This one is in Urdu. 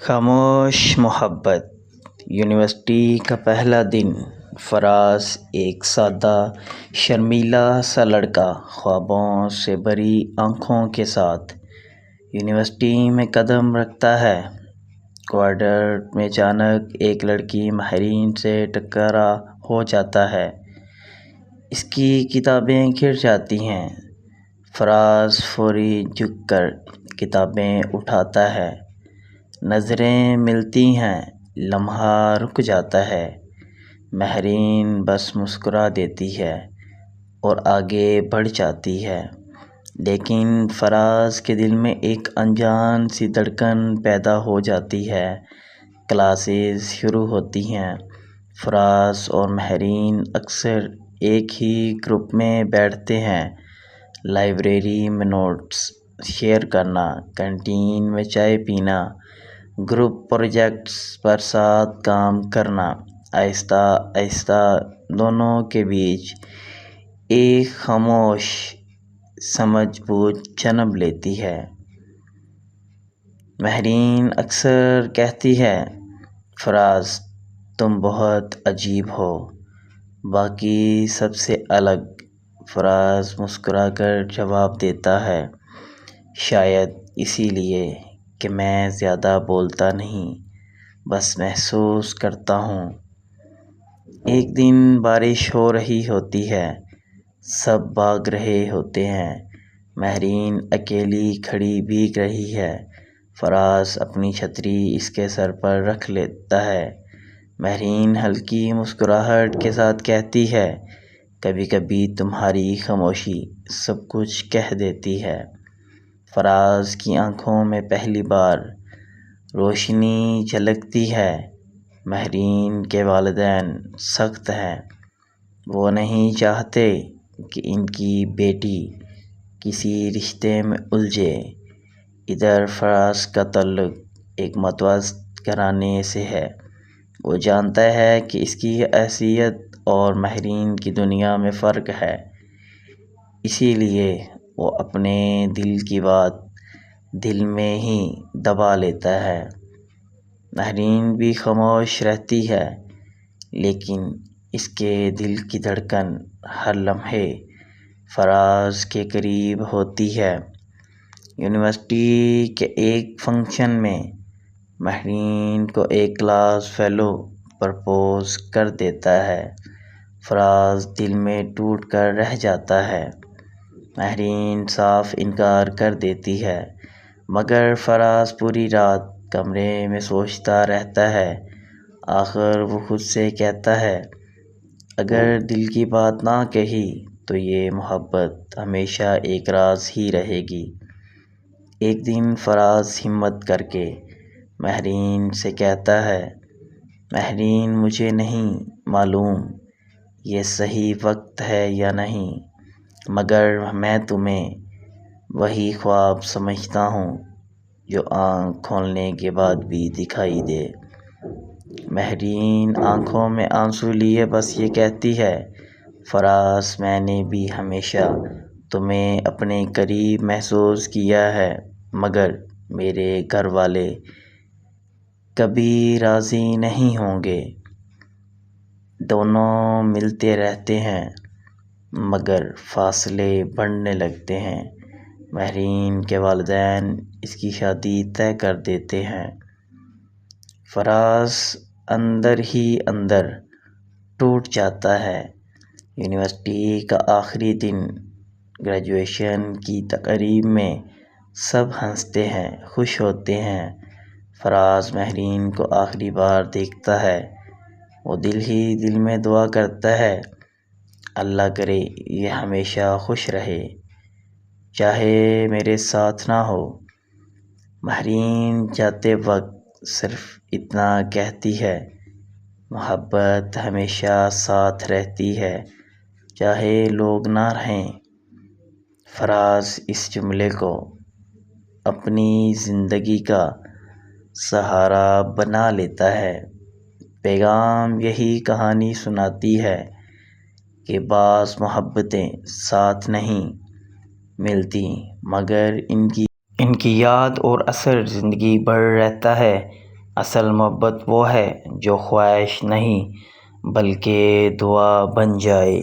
خاموش محبت۔ یونیورسٹی کا پہلا دن۔ فراز ایک سادہ شرمیلا سا لڑکا خوابوں سے بھری آنکھوں کے ساتھ یونیورسٹی میں قدم رکھتا ہے۔ کوریڈور میں اچانک ایک لڑکی ماہرین سے ٹکرا ہو جاتا ہے۔ اس کی کتابیں گر جاتی ہیں۔ فراز فوری جھک کر کتابیں اٹھاتا ہے۔ نظریں ملتی ہیں، لمحہ رک جاتا ہے۔ ماہرین بس مسکرا دیتی ہے اور آگے بڑھ جاتی ہے، لیکن فراز کے دل میں ایک انجان سی دھڑکن پیدا ہو جاتی ہے۔ کلاسز شروع ہوتی ہیں۔ فراز اور ماہرین اکثر ایک ہی گروپ میں بیٹھتے ہیں۔ لائبریری میں نوٹس شیئر کرنا، کینٹین میں چائے پینا، گروپ پروجیکٹس پر ساتھ کام کرنا۔ آہستہ آہستہ دونوں کے بیچ ایک خاموش سمجھ بوجھ جنم لیتی ہے۔ ماہرین اکثر کہتی ہے، فراز تم بہت عجیب ہو، باقی سب سے الگ۔ فراز مسکرا کر جواب دیتا ہے، شاید اسی لیے کہ میں زیادہ بولتا نہیں، بس محسوس کرتا ہوں۔ ایک دن بارش ہو رہی ہوتی ہے، سب بھاگ رہے ہوتے ہیں، ماہرین اکیلی کھڑی بھیگ رہی ہے۔ فراز اپنی چھتری اس کے سر پر رکھ لیتا ہے۔ ماہرین ہلکی مسکراہٹ کے ساتھ کہتی ہے، کبھی کبھی تمہاری خاموشی سب کچھ کہہ دیتی ہے۔ فراز کی آنکھوں میں پہلی بار روشنی جھلکتی ہے۔ ماہرین کے والدین سخت ہیں، وہ نہیں چاہتے کہ ان کی بیٹی کسی رشتے میں الجھے۔ ادھر فراز کا تعلق ایک متوسط گھرانے سے ہے۔ وہ جانتا ہے کہ اس کی حیثیت اور ماہرین کی دنیا میں فرق ہے، اسی لیے وہ اپنے دل کی بات دل میں ہی دبا لیتا ہے۔ ماہرین بھی خاموش رہتی ہے، لیکن اس کے دل کی دھڑکن ہر لمحے فراز کے قریب ہوتی ہے۔ یونیورسٹی کے ایک فنکشن میں ماہرین کو ایک کلاس فیلو پرپوز کر دیتا ہے۔ فراز دل میں ٹوٹ کر رہ جاتا ہے۔ ماہرین صاف انکار کر دیتی ہے، مگر فراز پوری رات کمرے میں سوچتا رہتا ہے۔ آخر وہ خود سے کہتا ہے، اگر دل کی بات نہ کہی تو یہ محبت ہمیشہ ایک راز ہی رہے گی۔ ایک دن فراز ہمت کر کے ماہرین سے کہتا ہے، ماہرین مجھے نہیں معلوم یہ صحیح وقت ہے یا نہیں، مگر میں تمہیں وہی خواب سمجھتا ہوں جو آنکھ کھولنے کے بعد بھی دکھائی دے۔ ماہرین آنکھوں میں آنسو لیے بس یہ کہتی ہے، فراز میں نے بھی ہمیشہ تمہیں اپنے قریب محسوس کیا ہے، مگر میرے گھر والے کبھی راضی نہیں ہوں گے۔ دونوں ملتے رہتے ہیں، مگر فاصلے بڑھنے لگتے ہیں۔ ماہرین کے والدین اس کی شادی طے کر دیتے ہیں۔ فراز اندر ہی اندر ٹوٹ جاتا ہے۔ یونیورسٹی کا آخری دن۔ گریجویشن کی تقریب میں سب ہنستے ہیں، خوش ہوتے ہیں۔ فراز ماہرین کو آخری بار دیکھتا ہے۔ وہ دل ہی دل میں دعا کرتا ہے، اللہ کرے یہ ہمیشہ خوش رہے، چاہے میرے ساتھ نہ ہو۔ ماہرین جاتے وقت صرف اتنا کہتی ہے، محبت ہمیشہ ساتھ رہتی ہے، چاہے لوگ نہ رہیں۔ فراز اس جملے کو اپنی زندگی کا سہارا بنا لیتا ہے۔ پیغام یہی کہانی سناتی ہے کہ بعض محبتیں ساتھ نہیں ملتیں، مگر ان کی یاد اور اثر زندگی بھر رہتا ہے۔ اصل محبت وہ ہے جو خواہش نہیں بلکہ دعا بن جائے۔